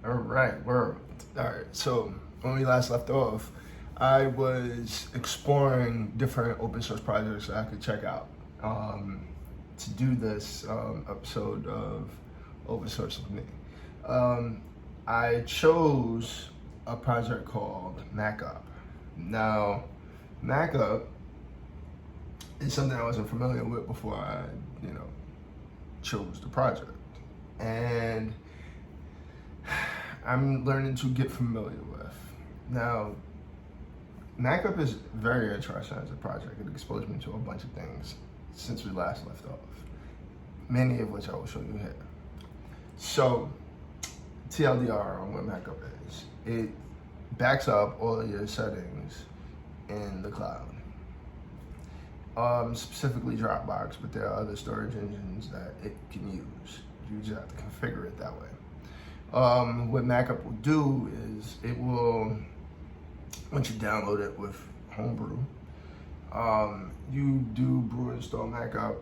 All right, we're all right. So when we last left off, I was exploring different open source projects that I could check out to do this episode of Open Source with me. I chose a project called MackUp. Now, MackUp is something I wasn't familiar with before I, chose the project, and I'm learning to get familiar with. Now, MackUp is very interesting as a project. It exposed me to a bunch of things since we last left off, many of which I will show you here. So, TLDR on what MackUp is. It backs up all of your settings in the cloud. Specifically Dropbox, but there are other storage engines that it can use. You just have to configure it that way. What MackUp will do is it will, once you download it with Homebrew, you do brew install MackUp.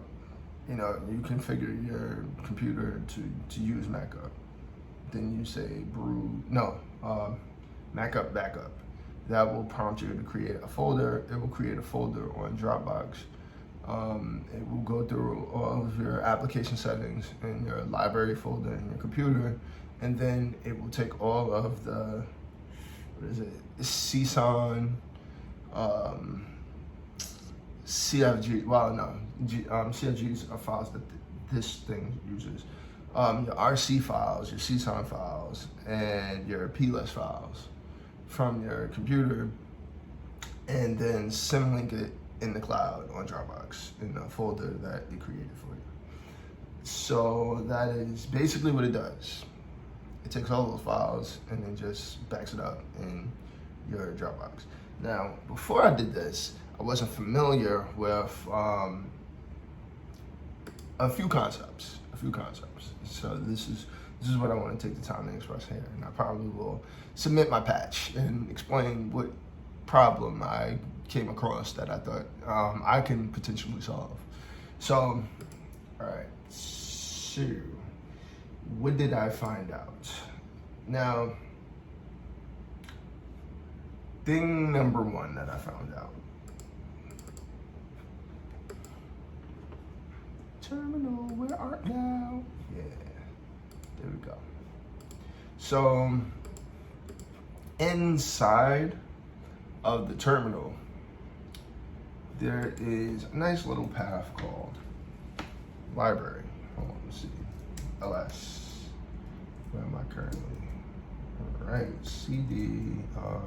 You configure your computer to use MackUp. Then you say MackUp backup. That will prompt you to create a folder. It will create a folder on Dropbox. It will go through all of your application settings in your library folder in your computer, and then it will take all of the, CSON, CFG, CFGs are files that this thing uses. Your RC files, your CSON files, and your plist files from your computer, and then symlink it in the cloud on Dropbox in a folder that it created for you. So that is basically what it does. It takes all those files and then just backs it up in your Dropbox. Now, before I did this, I wasn't familiar with a few concepts. So this is what I want to take the time to express here, and I probably will submit my patch and explain what problem I came across that I thought I can potentially solve. So, all right, so what did I find out? Now, thing number one that I found out. Terminal, where art thou? Yeah, there we go. So, inside of the terminal, there is a nice little path called library. Hold on, let's see. LS. Where am I currently? All right, CD. Dot.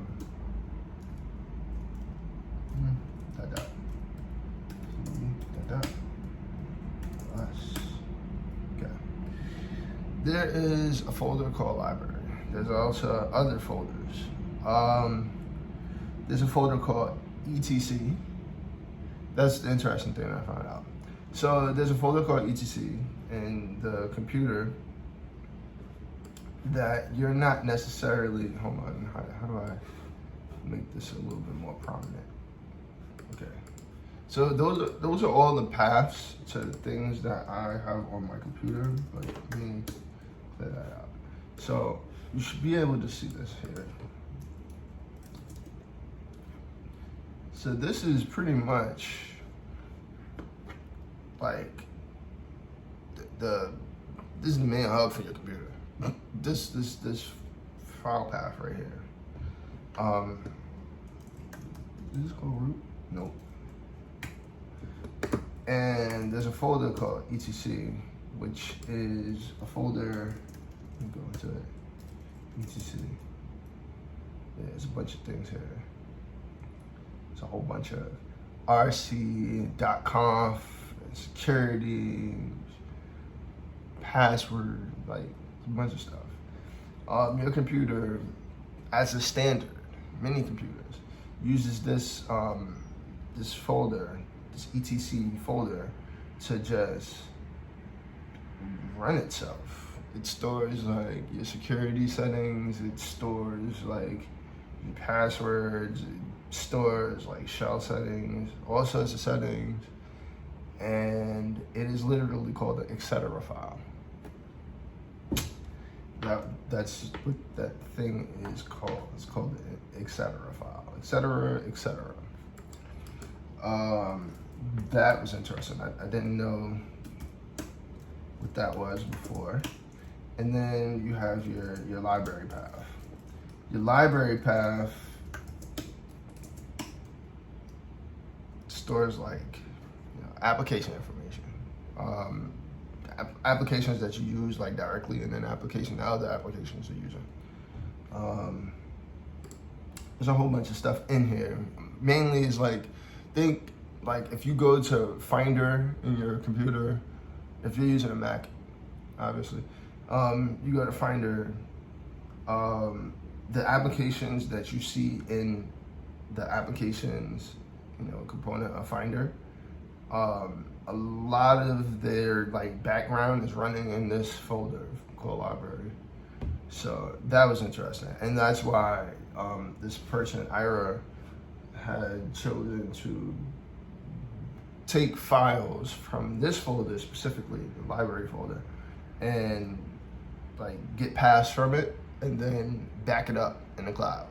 CD. LS. Okay. There is a folder called library. There's also other folders. There's a folder called etc. That's the interesting thing I found out. So there's a folder called etc in the computer that you're not necessarily, hold on, how do I make this a little bit more prominent? Okay. So those are all the paths to things that I have on my computer, but let me clear that out. So you should be able to see this here. So this is pretty much like this is the main hub for your computer. This file path right here. Is this called root? Nope. And there's a folder called etc, which is a folder. Let me go into it. etc. Yeah, there's a bunch of things here. It's a whole bunch of rc.conf, security, password, like a bunch of stuff. Your computer, as a standard, many computers, uses this this folder, this etc folder, to just run itself. It stores like your security settings, it stores like your passwords, it stores like shell settings, all sorts of settings, and it is literally called the etc file. that's what that thing is called. It's called the etc. file, etc. That was interesting. I didn't know what that was before. And then you have your library path. Your library path stores like application information, applications that you use like directly, and then application that other applications are using. There's a whole bunch of stuff in here. Mainly is like, think like if you go to Finder in your computer, if you're using a Mac, obviously, you go to Finder, the applications that you see in the applications, component of Finder, a lot of their like background is running in this folder called library. So that was interesting, and that's why this person, Ira, had chosen to take files from this folder, specifically the library folder, and like get paths from it and then back it up in the cloud.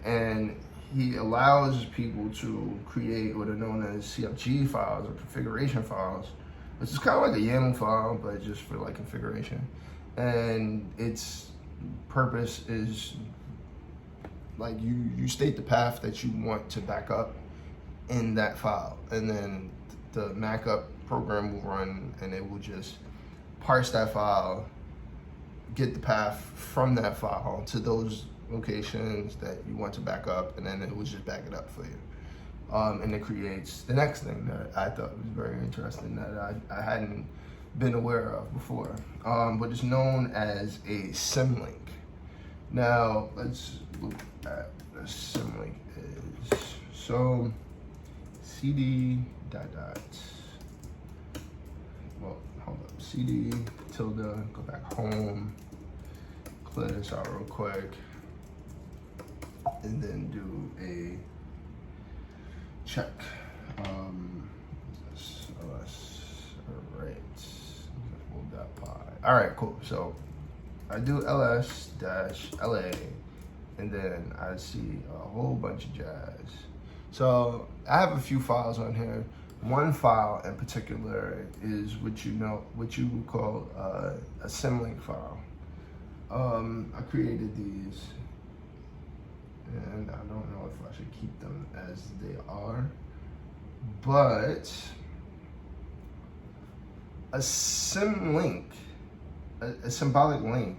And he allows people to create what are known as CFG files or configuration files, which is kind of like a YAML file, but just for like configuration. And its purpose is like you state the path that you want to back up in that file, and then the MackUp program will run and it will just parse that file, get the path from that file to those locations that you want to back up, and then it will just back it up for you. And it creates the next thing that I thought was very interesting that I hadn't been aware of before, but it's known as a symlink. Now let's look at what a symlink is. So cd hold up, cd tilde, go back home, clear this out real quick, and then do a check. All right, cool. So I do ls-la, and then I see a whole bunch of jazz. So I have a few files on here. One file in particular is what you would call a symlink file. I created these, and I don't know if I should keep them as they are, but a symlink, a symbolic link,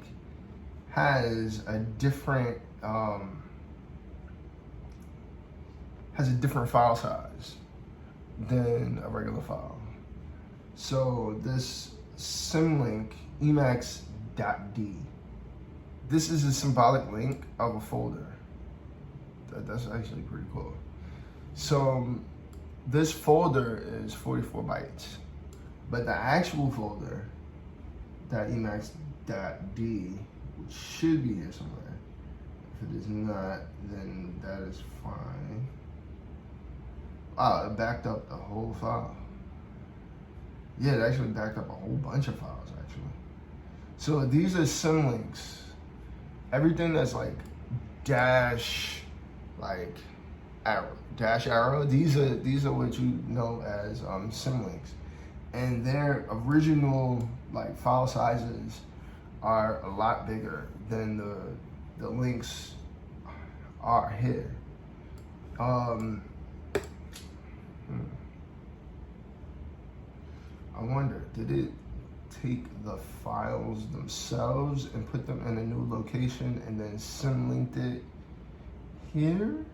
has a different file size than a regular file. So this symlink emacs.d, this is a symbolic link of a folder. That's actually pretty cool. So this folder is 44 bytes, but the actual folder, that emacs.d, which should be here somewhere. If it is not, then that is fine. Wow, it backed up the whole file. Yeah, it actually backed up a whole bunch of files, actually. So these are symlinks. Everything that's like dash, like arrow, these are what you know as symlinks. And their original like file sizes are a lot bigger than the links are here. I wonder, did it take the files themselves and put them in a new location and then symlinked it here?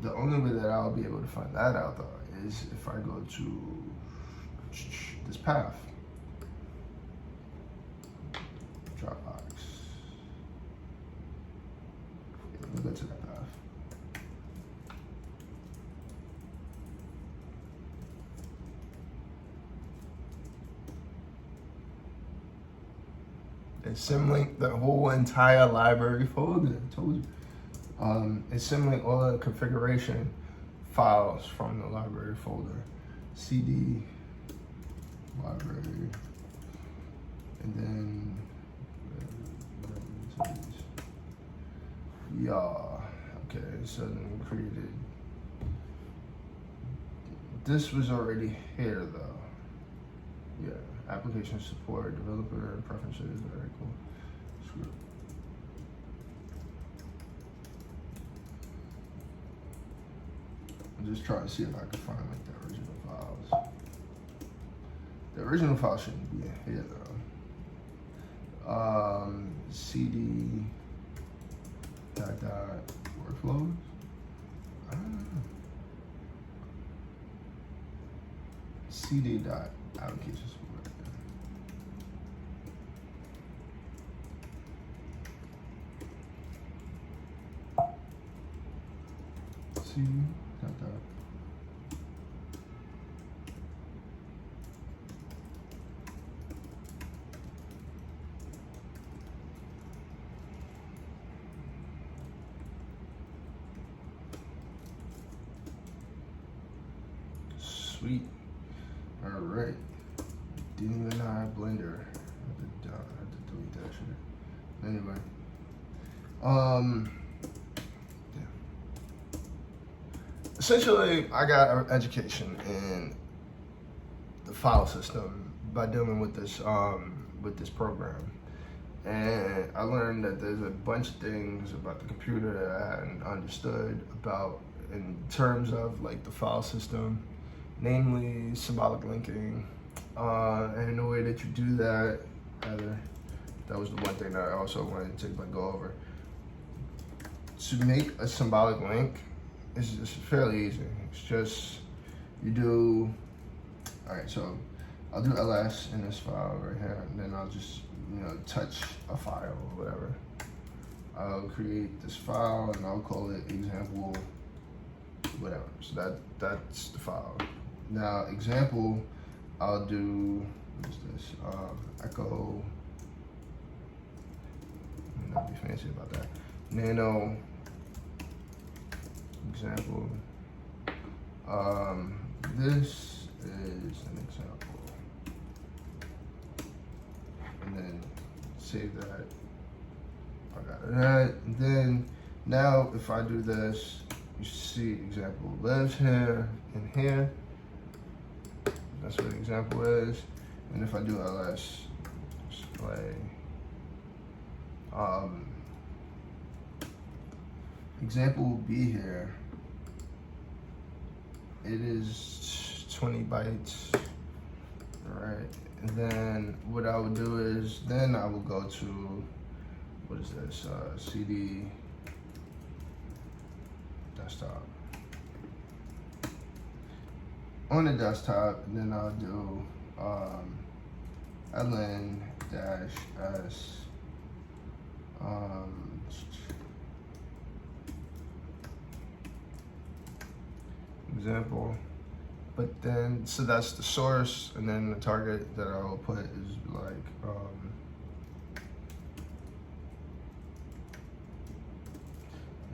The only way that I'll be able to find that out though is if I go to this path, Dropbox. Let me go to that path. It symlinked the whole entire library folder. I told you. It symlinked all the configuration files from the library folder. CD library y'all. Okay, so then we created. This was already here though. Yeah, application support, developer preferences. Very cool. Screw. I'm just trying to see if I can find like the original files. The original file shouldn't be in here though. CD dot workflows. I don't know. CD dot application support. CD dot. Sweet. All right. Didn't even know I had Blender. I had to delete that shit. Anyway. Yeah. Essentially, I got an education in the file system by dealing with this program. And I learned that there's a bunch of things about the computer that I hadn't understood about in terms of like the file system, namely symbolic linking, and the way that you do that. That was the one thing that I also wanted to like go over. To make a symbolic link is just fairly easy. It's just you do. All right, so I'll do ls in this file right here, and then I'll just touch a file or whatever. I'll create this file and I'll call it example whatever. So that's the file. Now example, I'll do, what's this? Echo, not be fancy about that. Nano example. This is an example. And then save that. I got that. And then now if I do this, you see example lives here and here. That's what the example is. And if I do ls display, example will be here. It is 20 bytes, all right? And then what I would do is, then I will go to, what is this, CD desktop. On the desktop, and then I'll do ln-s example. But then, so that's the source, and then the target that I will put is like,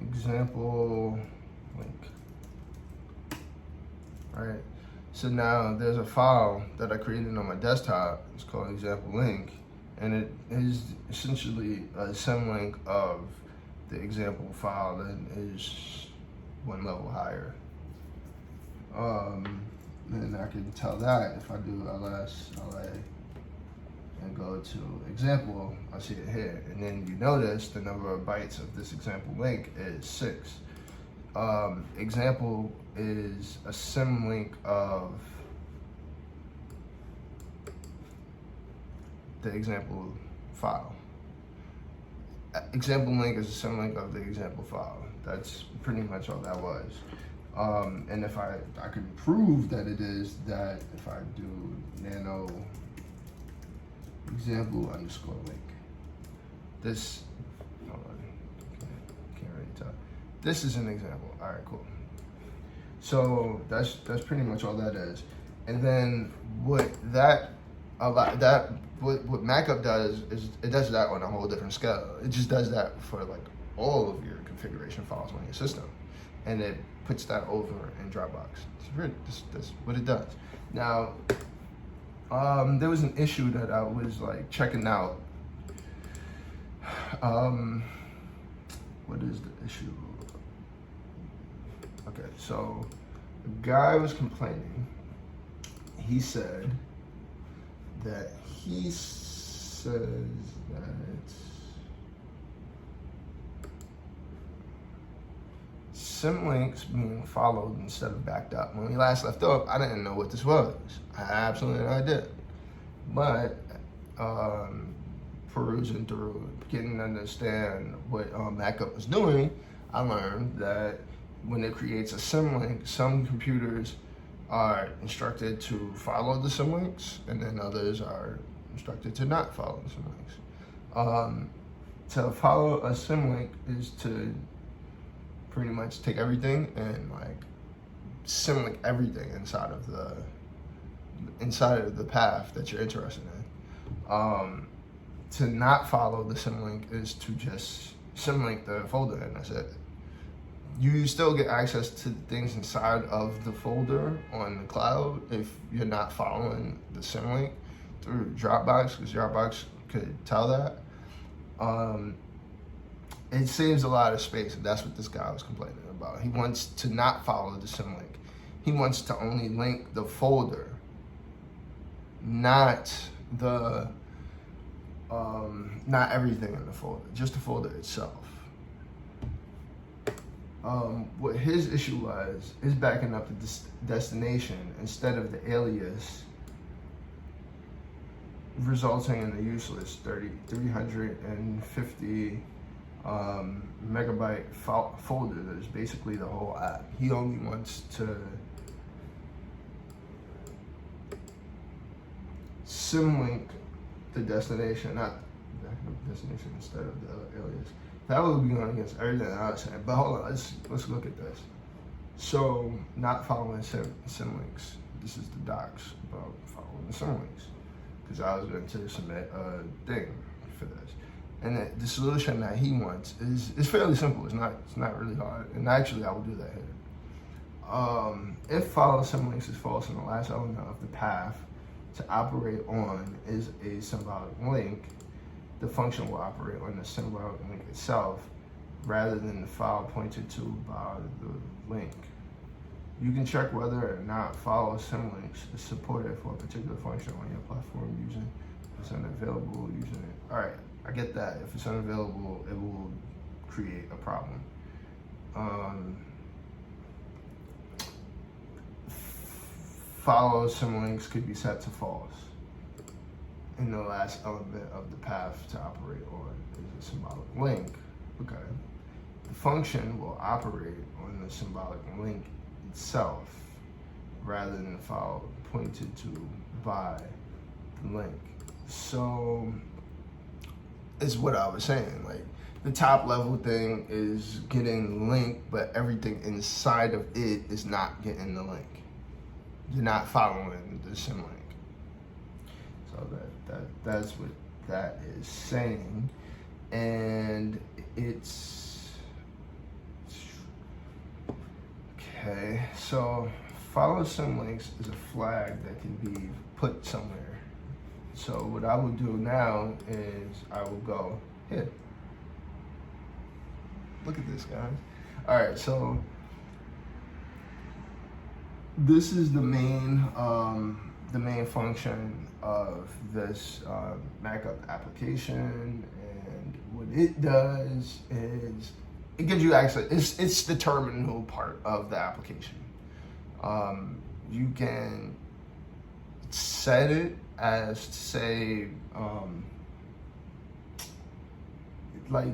example link. All right. So now there's a file that I created on my desktop. It's called example link, and it is essentially a symlink of the example file that is one level higher. And I can tell that if I do ls la and go to example, I see it here. And then you notice the number of bytes of this example link is 6. Example is a symlink of the example file. Example link is a symlink of the example file. That's pretty much all that was. And if I could prove that it is that if I do nano example underscore link, this, hold on, can't really tell. This is an example. All right, cool. So that's pretty much all that is. And then what MackUp does is it does that on a whole different scale. It just does that for like all of your configuration files on your system, and it puts that over in Dropbox. That's what it does. Now, there was an issue that I was like checking out. What What is the issue? Okay, so the guy was complaining. He said that he says that symlinks being followed instead of backed up. When we last left off, I didn't know what this was. I absolutely no idea. But perusing through, getting to understand what MackUp was doing, I learned that when it creates a symlink, some computers are instructed to follow the symlinks, and then others are instructed to not follow the symlinks. To follow a symlink is to pretty much take everything and like symlink everything inside of the path that you're interested in. To not follow the symlink is to just symlink the folder, and that's it. You still get access to things inside of the folder on the cloud if you're not following the symlink through Dropbox, because Dropbox could tell that. It saves a lot of space, and that's what this guy was complaining about. He wants to not follow the symlink. He wants to only link the folder, not the not everything in the folder, just the folder itself. What his issue was is backing up the destination instead of the alias, resulting in the useless 350 megabyte folder that is basically the whole app. He only wants to symlink the destination, not the destination instead of the alias. That would be going against everything I was saying. But hold on, let's look at this. So, not following symlinks. This is the docs about following the symlinks, because I was going to submit a thing for this. And the solution that he wants is fairly simple. It's not really hard. And actually, I will do that here. If follow symlinks is false and the last element of the path to operate on is a symbolic link, the function will operate on the symbolic link itself rather than the file pointed to by the link. You can check whether or not follow symlinks is supported for a particular function on your platform using if it's unavailable using it. All right, I get that. If it's unavailable, it will create a problem. Follow symlinks could be set to false. And the last element of the path to operate on is a symbolic link. Okay. The function will operate on the symbolic link itself rather than the file pointed to by the link. So is what I was saying. Like, the top level thing is getting the link, but everything inside of it is not getting the link. You're not following the symlink. So that's what that is saying. And it's okay. So follow symlinks is a flag that can be put somewhere. So what I will do now is I will go here. Look at this, guys. All right, so this is the main function of this MackUp application, and what it does is it gives you access. It's the terminal part of the application. You can set it as, say, like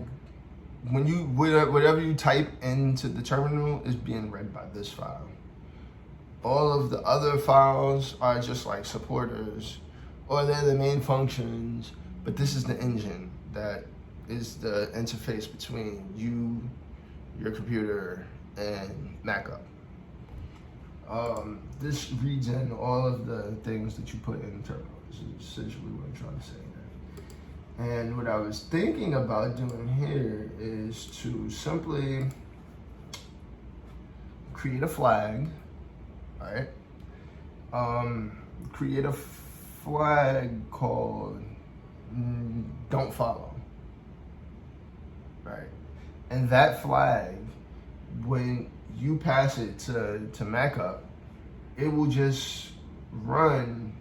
when you whatever you type into the terminal is being read by this file. All of the other files are just like supporters, or they're the main functions, but this is the engine that is the interface between you, your computer, and MackUp. This reads in all of the things that you put in the terminal. This is essentially what I'm trying to say there. And what I was thinking about doing here is to simply create a flag, right? Create a flag called don't follow, right? And that flag, when you pass it to MackUp, it will just run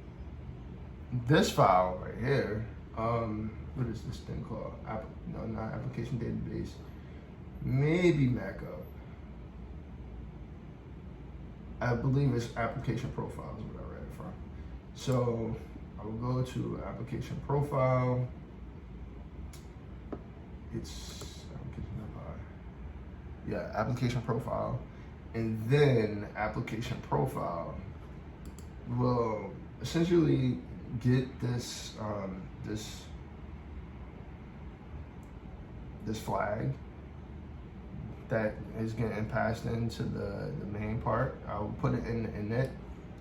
this file right here. What is this thing called? No, not application database. Maybe MackUp. I believe it's application profiles, what I read it from. So I will go to application profile. It's application profile, and then application profile will essentially get this this flag that is getting passed into the main part. I will put it in the init,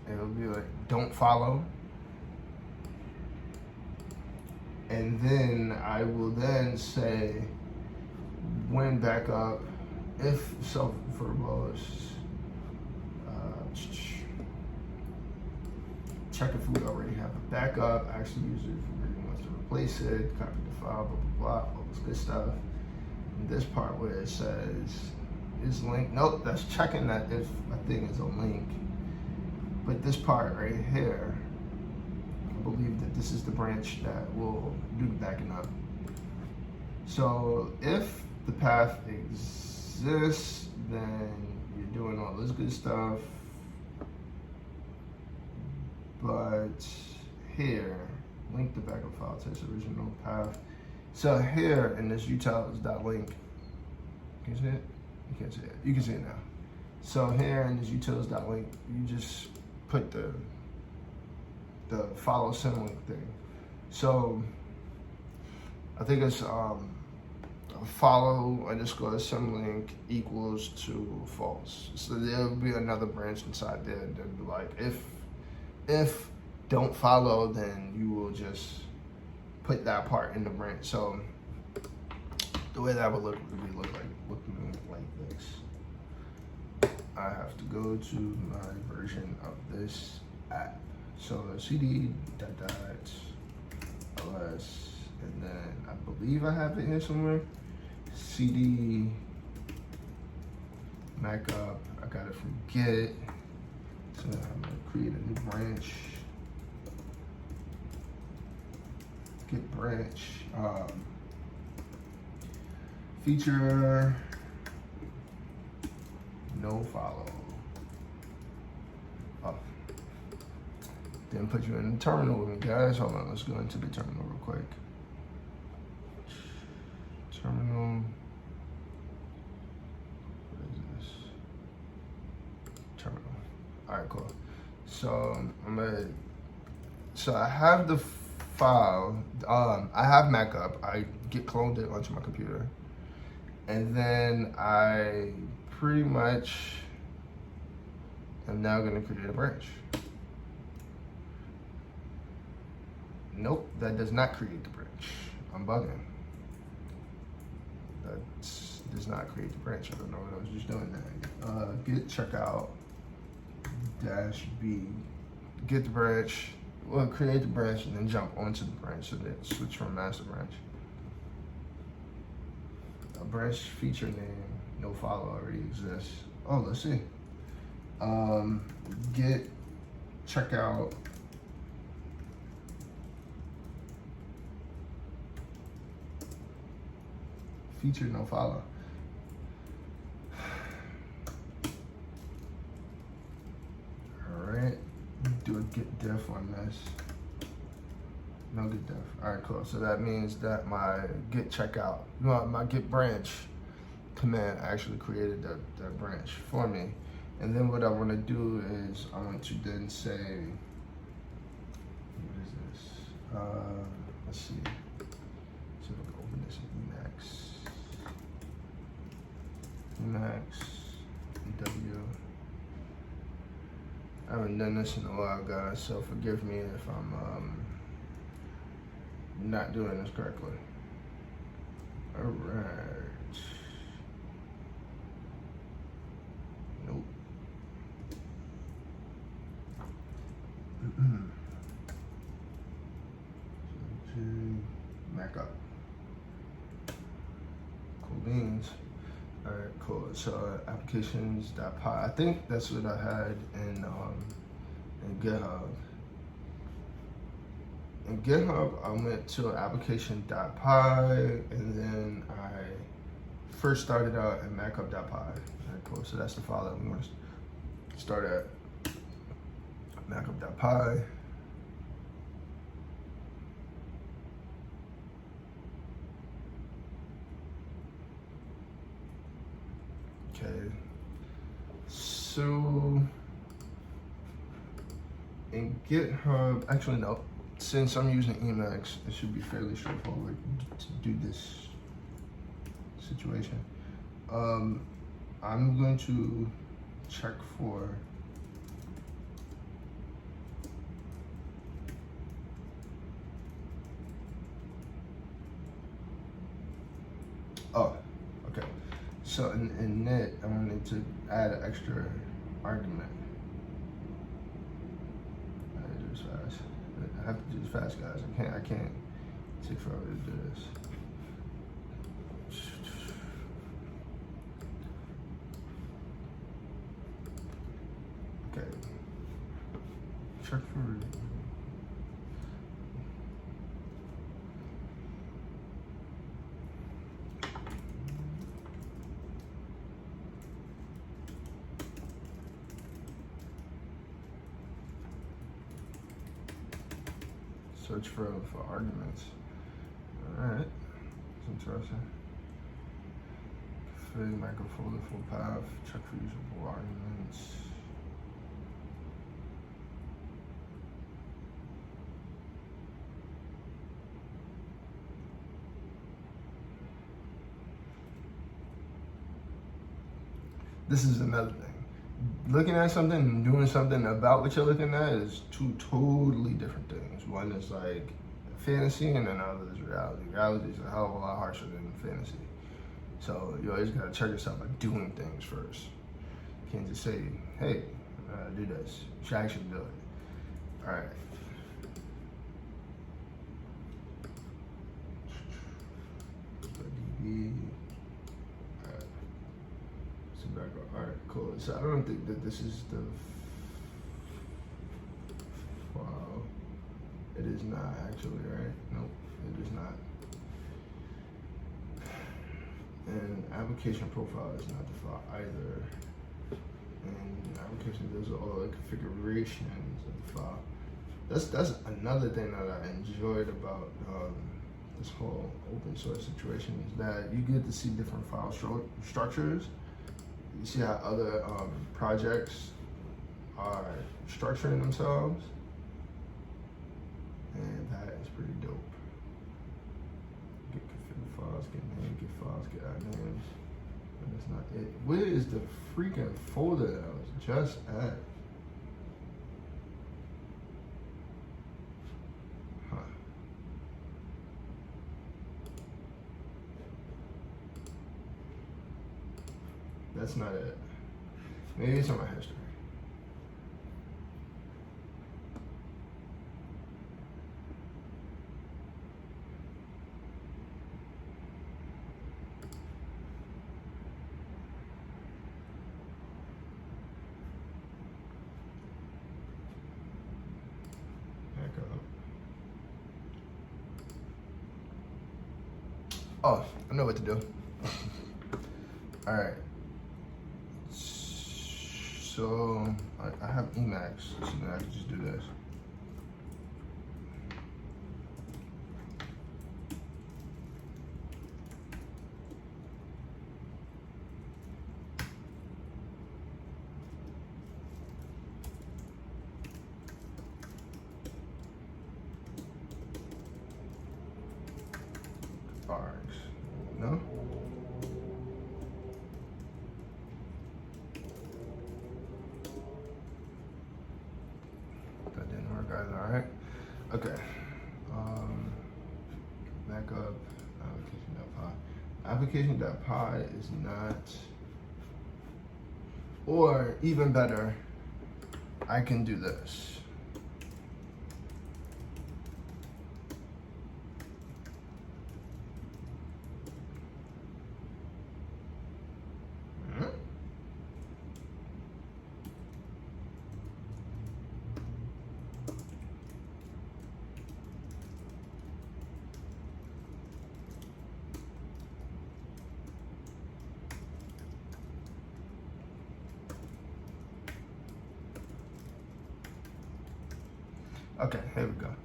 and it'll be like don't follow, and then I will then say when backup if self-verbose, check if we already have a backup, actually user really wants to replace it, copy the file, blah, blah, blah, all this good stuff. And this part where it says, is link, nope, that's checking that if a thing is a link. But this part right here, I believe that this is the branch that will do the backing up. So if the path exists, then you're doing all this good stuff. But here, link the backup file to its original path. So here in this utils.link, can you see it? You can't see it. You can see it now. So here in this utils.link, you just put the follow symlink thing. So I think it's follow underscore symlink equals to false. So there'll be another branch inside there that'll be like if don't follow, then you will just put that part in the branch. So the way that would look would be looking like this. I have to go to my version of this app. So cd ls, and then I believe I have it here somewhere. cd MackUp. I got it from Git. So I'm gonna create a new branch. Git branch. Feature no follow. Oh. Didn't put you in the terminal with me, guys. Hold on, let's go into the terminal real quick. Terminal. What is this? Terminal. All right, cool. So I have the file. I have MackUp. I cloned it onto my computer, and then I pretty much am now going to create a branch. Nope, that does not create the branch. I'm bugging. That does not create the branch. I don't know what I was just doing there. Git checkout -b. Get the branch. Well, create the branch and then jump onto the branch. So then switch from master branch. A branch feature name, no follow already exists. Oh, let's see. Git checkout. Feature no follow. All right, do a git def on this. No git def. All right, cool. So that means that my git checkout, my git branch command actually created that branch for me. And then what I want to do is I want to then say, what is this? Let's see. So I'm gonna open this in Emacs, EW. I haven't done this in a while, guys, so forgive me if I'm not doing this correctly. All right. Nope. MackUp. Cool beans. All right, cool. So applications.py. I think that's what I had in GitHub. In GitHub, I went to application.py, and then I first started out in MackUp.py. All right, cool. So that's the file that we want to start at. MackUp.py. Okay. So in GitHub, actually no. Since I'm using Emacs, it should be fairly straightforward to do this situation. I'm going to check for okay. So in init, I'm going to need to add an extra argument. I do this fast. I have to do this fast, guys. I can't take forever to do this. Okay. Check for search for arguments. All right, that's interesting. Config MackUp folder full path. Check for usable arguments. This is another thing. Looking at something and doing something about what you're looking at is two totally different things. One is like fantasy, and another is reality. Reality is a hell of a lot harsher than fantasy. So you always gotta check yourself by doing things first. You can't just say, hey, do this. You should actually do it. All right. DB. Background. All right, cool. So I don't think that this is the file. It is not actually, right? Nope, it is not. And application profile is not the file either. And application, those are all the configurations of the file. That's another thing that I enjoyed about this whole open source situation is that you get to see different file structures. You see how other projects are structuring themselves, and that is pretty dope. Get config files, get names, get files, get add names. But that's not it. Where is the freaking folder that I was just at? Huh. That's not it. Maybe it's on my history. MackUp. Oh, I know what to do. All right. So I have Emacs, so then I can just do this. Args, no? All right. Okay. MackUp application.py. Application.py is not, or even better, I can do this. Okay, here we go.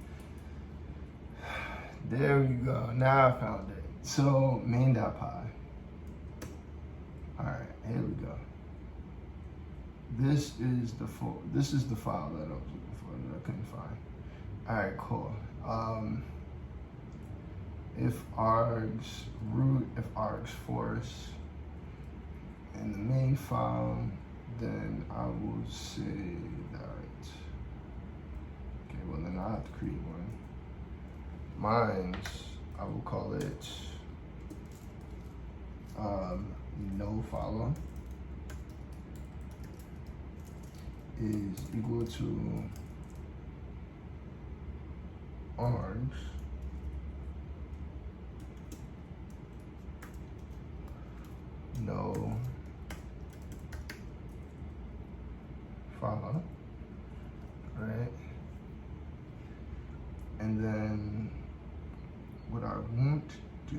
There we go. Now I found it. So main.py. All right, here we go. This is the file that I was looking for that I couldn't find. All right, cool. If args root, if args force, in the main file, then I will say that. Okay, well then I have to create one. Mine's, I will call it no follow is equal to args no follow, right? And then what I won't do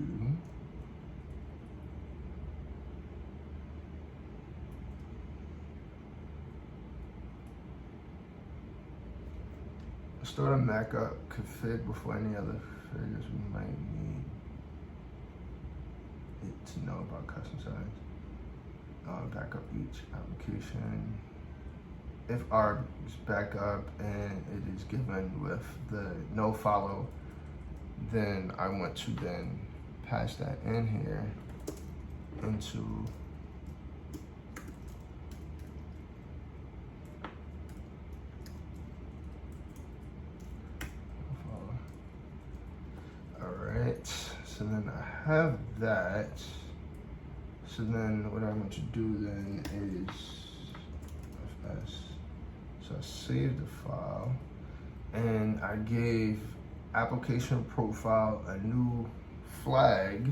start a MackUp config before any other figures we might need it to know about custom size. Backup each application. If args backup and it is given with the no follow, then I want to then pass that in here into so then I have that. So then what I'm going to do then is FS. So I saved the file and I gave application profile a new flag.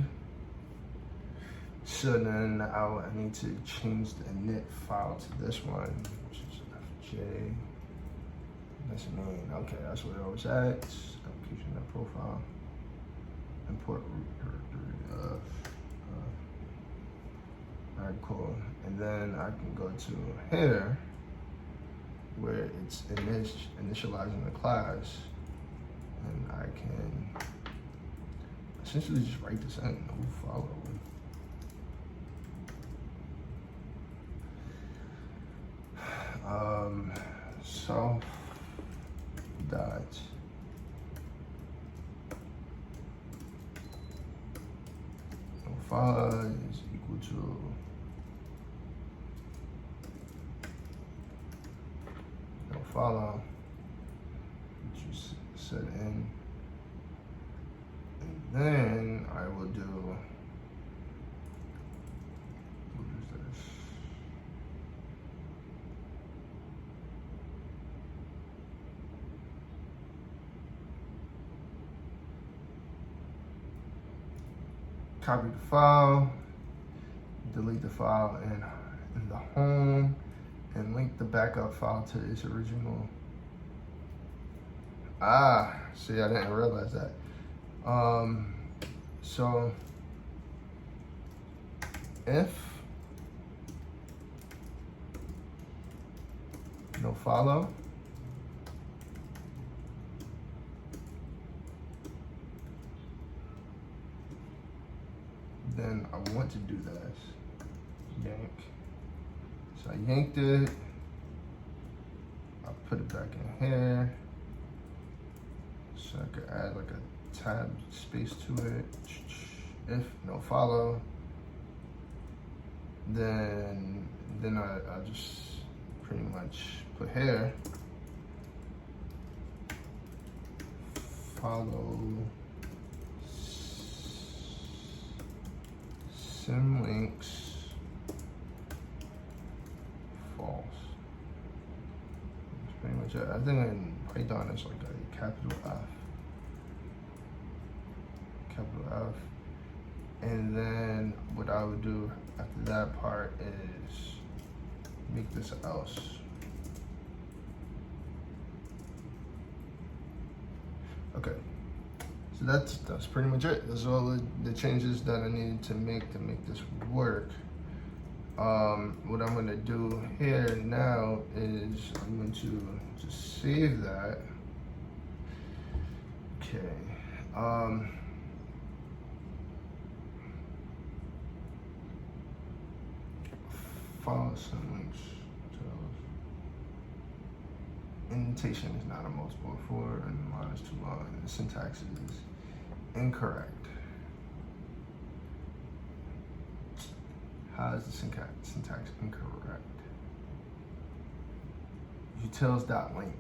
So then I need to change the init file to this one, which is FJ. That's main. Okay, that's where I was at. Application profile. Import root directory of. Alright, cool. And then I can go to here where it's initializing the class, and I can essentially just write this in. No follow. Self dot follow is equal to no follow, which you set in, and then I will do what is this? Copy the file, delete the file in the home, and link the backup file to its original. See, I didn't realize that. So if no follow, then I want to do this. Yank. So I yanked it. I put it back in here. So I could add like a tab space to it. If no follow, then I just pretty much put here follow symlinks false. That's pretty much it. I think in Python it's like a capital F. And then what I would do after that part is make this else. Okay, so that's pretty much it. That's all the changes that I needed to make this work. What I'm gonna do here now is I'm going to just save that. Okay. Follow some links. Indentation is not a multiple of 4, and the line is too long, and the syntax is incorrect. How is the syntax incorrect? Utils.link.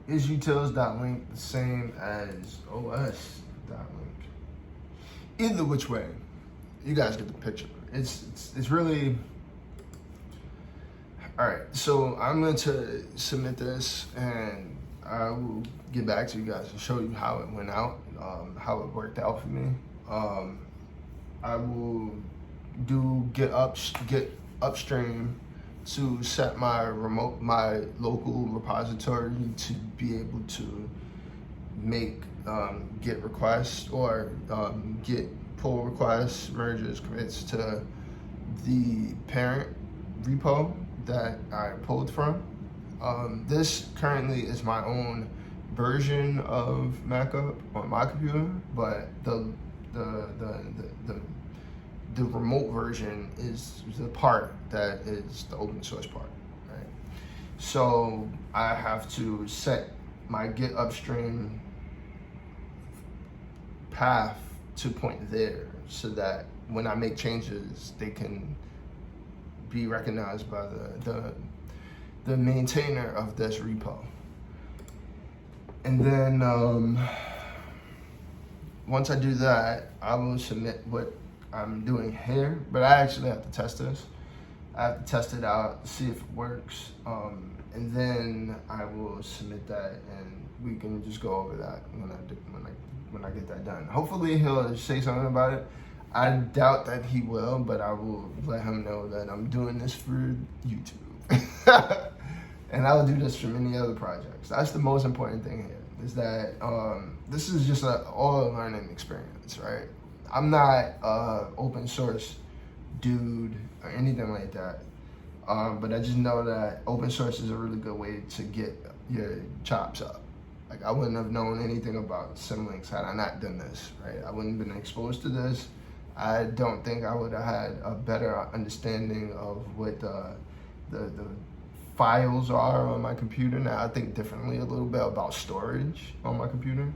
Is utils.link the same as os.link? Either which way, you guys get the picture. It's really. All right, so I'm going to submit this, and I will get back to you guys and show you how it went out, how it worked out for me. I will do get upstream to set my local repository to be able to make get requests or get pull requests, merges, commits to the parent repo that I pulled from. This currently is my own version of MackUp on my computer, but the remote version is the part that is the open source part, right? So I have to set my get upstream path to point there so that when I make changes, they can be recognized by the maintainer of this repo. And then once I do that, I will submit what I'm doing here, but I actually have to test this. I have to test it out, see if it works, and then I will submit that, and we can just go over that when I get that done. Hopefully he'll say something about it. I doubt that he will, but I will let him know that I'm doing this for YouTube. And I will do this for many other projects. That's the most important thing here, is that this is just all a learning experience, right? I'm not an open source dude or anything like that, but I just know that open source is a really good way to get your chops up. Like, I wouldn't have known anything about Symlinks had I not done this, right? I wouldn't have been exposed to this. I don't think I would have had a better understanding of what the files are on my computer. Now I think differently a little bit about storage on my computer.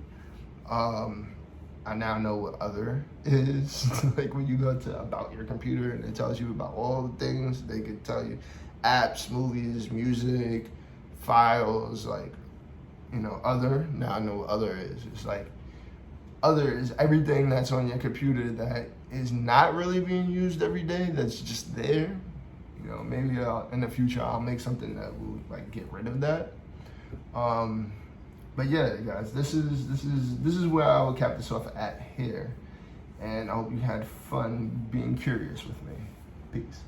I now know what other is. Like, when you go to about your computer and it tells you about all the things, they could tell you apps, movies, music, files, like, you know, other. Now I know what other is. It's like, other is everything that's on your computer that is not really being used every day, that's just there. You know, maybe in the future I'll make something that will like get rid of that. But yeah, guys, this is where I will cap this off at here, and I hope you had fun being curious with me. Peace.